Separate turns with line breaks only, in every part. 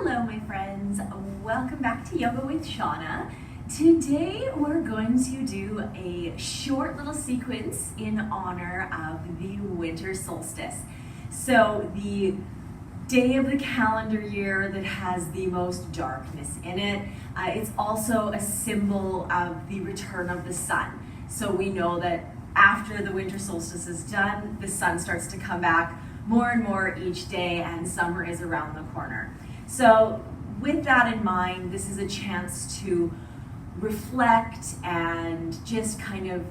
Hello my friends, welcome back to Yoga with Shauna. Today we're going to do a short little sequence in honor of the winter solstice. So the day of the calendar year that has the most darkness in it. It's also a symbol of the return of the sun. So we know that after the winter solstice is done, the sun starts to come back more and more each day and summer is around the corner. So with that in mind, this is a chance to reflect and just kind of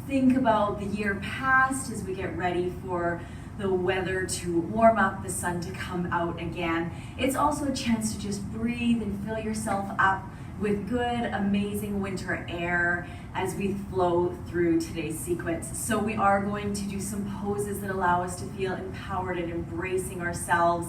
think about the year past as we get ready for the weather to warm up, the sun to come out again. It's also a chance to just breathe and fill yourself up with good, amazing winter air as we flow through today's sequence. So we are going to do some poses that allow us to feel empowered and embracing ourselves,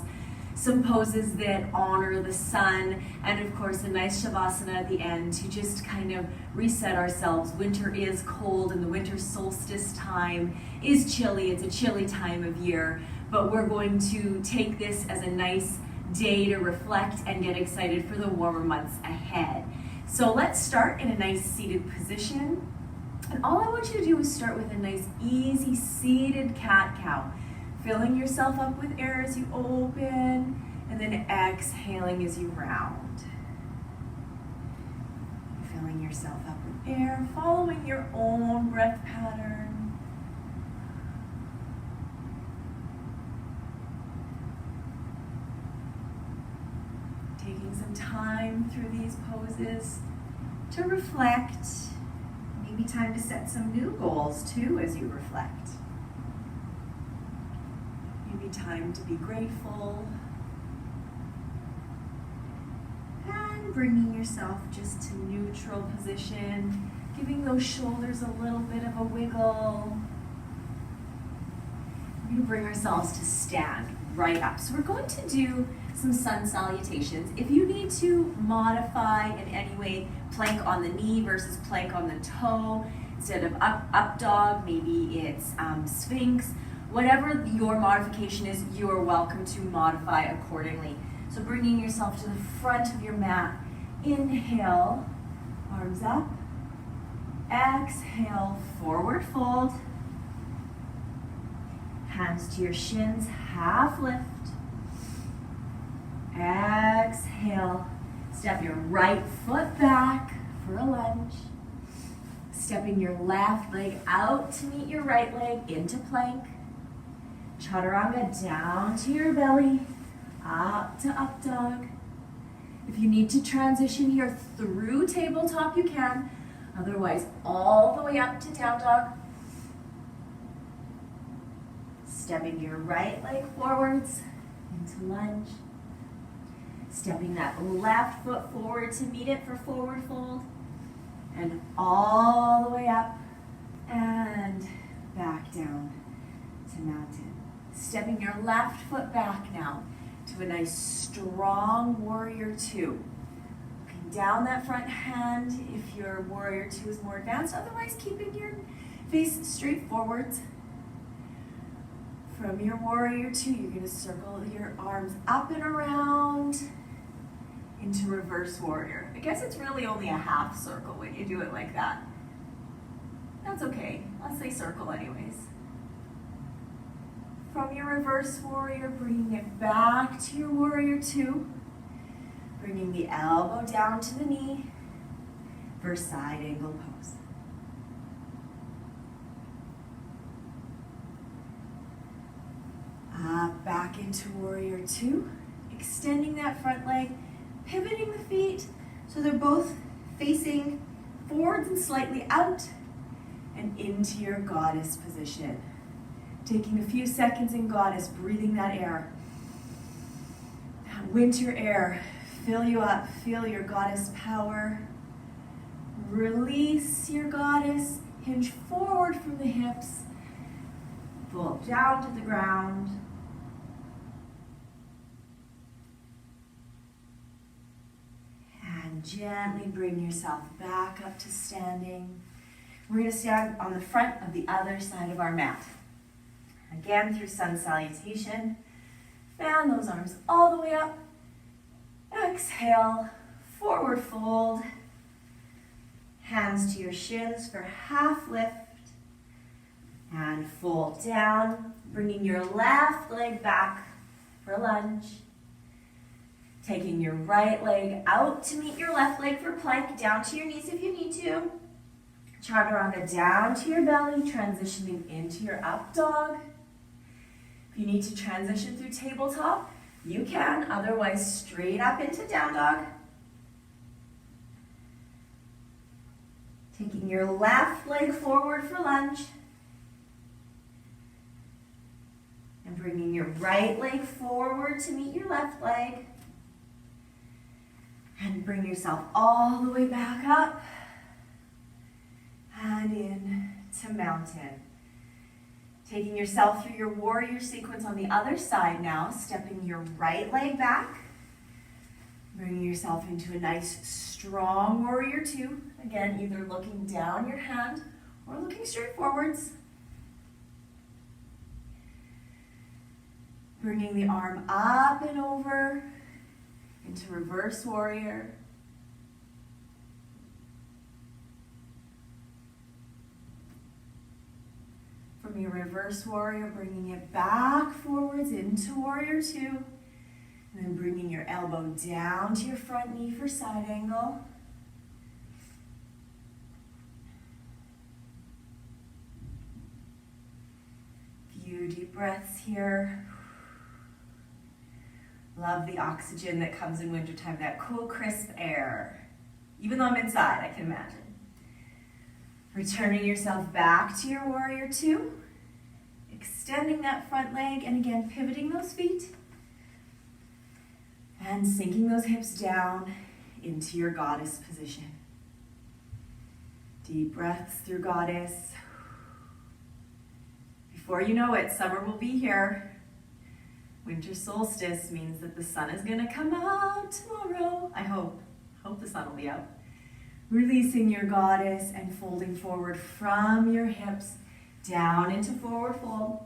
some poses that honor the sun, and of course a nice shavasana at the end to just kind of reset ourselves. Winter is cold and the winter solstice time is chilly. It's a chilly time of year, but we're going to take this as a nice day to reflect and get excited for the warmer months ahead. So let's start in a nice seated position. And all I want you to do is start with a nice easy seated cat-cow. Filling yourself up with air as you open, and then exhaling as you round. Filling yourself up with air, following your own breath pattern. Taking some time through these poses to reflect. Maybe time to set some new goals too as you reflect. Maybe time to be grateful. And bringing yourself just to neutral position, giving those shoulders a little bit of a wiggle. We're going to bring ourselves to stand right up. So we're going to do some sun salutations. If you need to modify in any way, plank on the knee versus plank on the toe, instead of up dog, maybe it's sphinx. Whatever your modification is, you are welcome to modify accordingly. So bringing yourself to the front of your mat. Inhale, arms up. Exhale, forward fold. Hands to your shins, half lift. Exhale, step your right foot back for a lunge. Stepping your left leg out to meet your right leg into plank. Chaturanga down to your belly, up to up dog. If you need to transition here through tabletop, you can. Otherwise, all the way up to down dog. Stepping your right leg forwards into lunge. Stepping that left foot forward to meet it for forward fold. And all the way up and back down to mountain. Stepping your left foot back now to a nice strong warrior two. Looking down that front hand if your warrior two is more advanced, otherwise keeping your face straight forwards. From your warrior two, you're going to circle your arms up and around into reverse warrior. I guess it's really only a half circle when you do it like that. That's okay, let's say circle anyways. From your reverse warrior, bringing it back to your warrior two. Bringing the elbow down to the knee for side angle pose. Back into warrior two. Extending that front leg, pivoting the feet so they're both facing forwards and slightly out and into your goddess position. Taking a few seconds in goddess, breathing that air. That winter air, fill you up, feel your goddess power. Release your goddess, hinge forward from the hips, pull down to the ground. And gently bring yourself back up to standing. We're going to stand on the front of the other side of our mat. Again, through sun salutation, fan those arms all the way up. Exhale, forward fold. Hands to your shins for half lift. And fold down, bringing your left leg back for lunge. Taking your right leg out to meet your left leg for plank, down to your knees if you need to. Chaturanga down to your belly, transitioning into your up dog. If you need to transition through tabletop, you can, otherwise straight up into down dog. Taking your left leg forward for lunge. And bringing your right leg forward to meet your left leg. And bring yourself all the way back up. And in to mountain. Taking yourself through your warrior sequence on the other side now, stepping your right leg back. Bringing yourself into a nice strong warrior two. Again, either looking down your hand or looking straight forwards. Bringing the arm up and over into reverse warrior. From your reverse warrior, bringing it back forwards into warrior two. And then bringing your elbow down to your front knee for side angle. Few deep breaths here. Love the oxygen that comes in wintertime, that cool, crisp air. Even though I'm inside, I can imagine. Returning yourself back to your warrior two. Extending that front leg, and again, pivoting those feet. And sinking those hips down into your goddess position. Deep breaths through goddess. Before you know it, summer will be here. Winter solstice means that the sun is gonna come out tomorrow. I hope the sun will be out. Releasing your goddess and folding forward from your hips down into forward fold.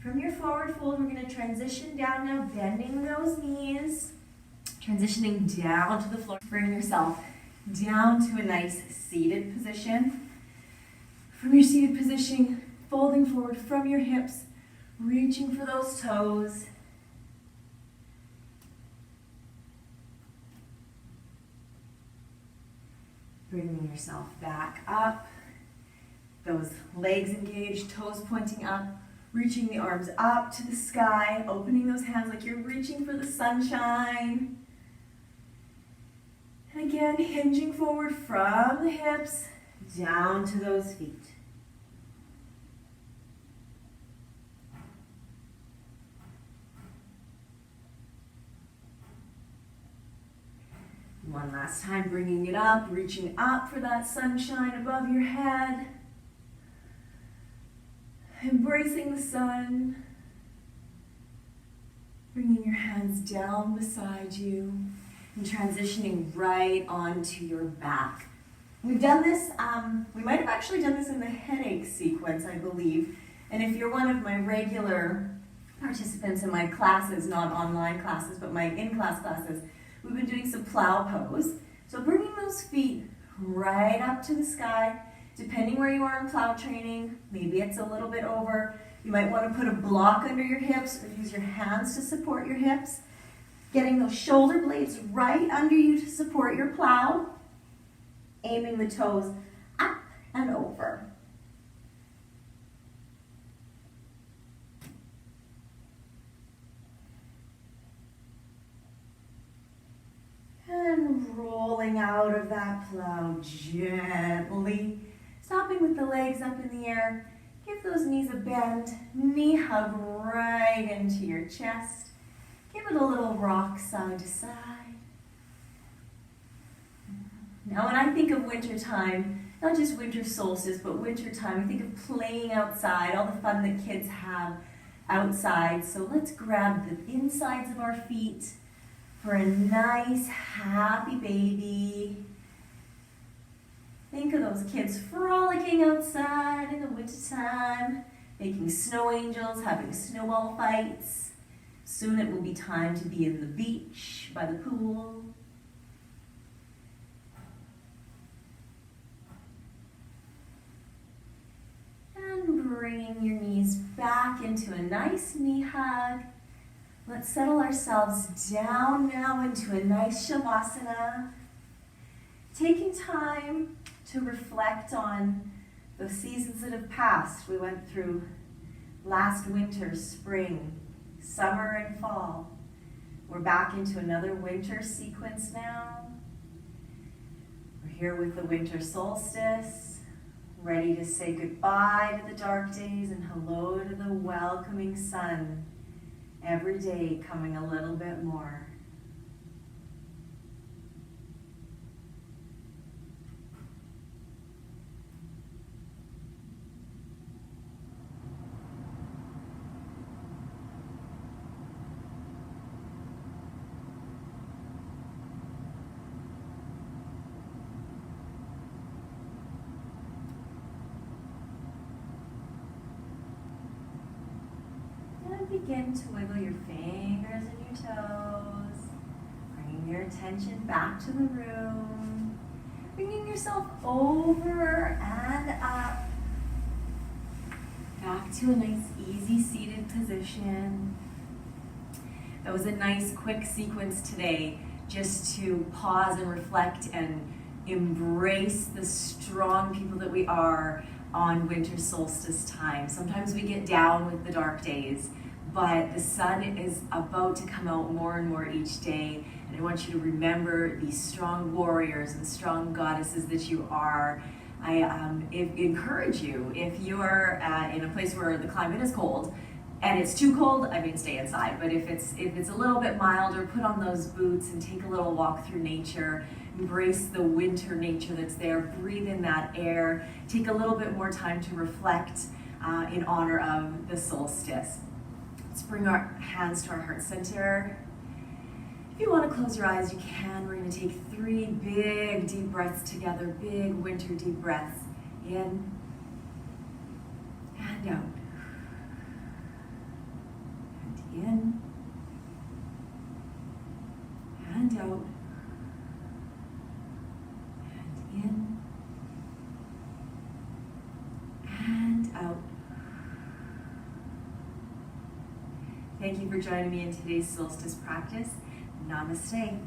From your forward fold, we're gonna transition down now, bending those knees. Transitioning down to the floor. Bring yourself down to a nice seated position. From your seated position, folding forward from your hips, reaching for those toes. Bringing yourself back up. Those legs engaged, toes pointing up. Reaching the arms up to the sky, opening those hands like you're reaching for the sunshine. And again, hinging forward from the hips, down to those feet. One last time, bringing it up, reaching up for that sunshine above your head. Embracing the sun. Bringing your hands down beside you. And transitioning right onto your back. We've done this, we might have actually done this in the headache sequence, I believe. And if you're one of my regular participants in my classes, not online classes, but my in-class classes, we've been doing some plow pose. So bringing those feet right up to the sky, depending where you are in plow training, maybe it's a little bit over. You might want to put a block under your hips or use your hands to support your hips. Getting those shoulder blades right under you to support your plow. Aiming the toes up and over. And rolling out of that plow gently. Stopping with the legs up in the air. Give those knees a bend. Knee hug right into your chest. Give it a little rock side to side. Now when I think of wintertime, not just winter solstice, but wintertime, I think of playing outside, all the fun that kids have outside. So let's grab the insides of our feet for a nice, happy baby. Think of those kids frolicking outside in the wintertime, making snow angels, having snowball fights. Soon it will be time to be in the beach, by the pool. And bringing your knees back into a nice knee hug. Let's settle ourselves down now into a nice Shavasana. Taking time to reflect on the seasons that have passed. We went through last winter, spring, summer, and fall. We're back into another winter sequence now. We're here with the winter solstice, ready to say goodbye to the dark days and hello to the welcoming sun. Every day coming a little bit more. Begin to wiggle your fingers and your toes, bringing your attention back to the room, bringing yourself over and up, back to a nice easy seated position. That was a nice quick sequence today, just to pause and reflect and embrace the strong people that we are on winter solstice time. Sometimes we get down with the dark days, but the sun is about to come out more and more each day, and I want you to remember these strong warriors and strong goddesses that you are. I encourage you, if you're in a place where the climate is cold, and it's too cold, I mean stay inside, but if it's a little bit milder, put on those boots and take a little walk through nature. Embrace the winter nature that's there, breathe in that air, take a little bit more time to reflect in honor of the solstice. Let's bring our hands to our heart center. If you want to close your eyes, you can. We're going to take 3 big deep breaths together, big winter deep breaths. In and out. And in and out. And in and out. Thank you for joining me in today's solstice practice. Namaste.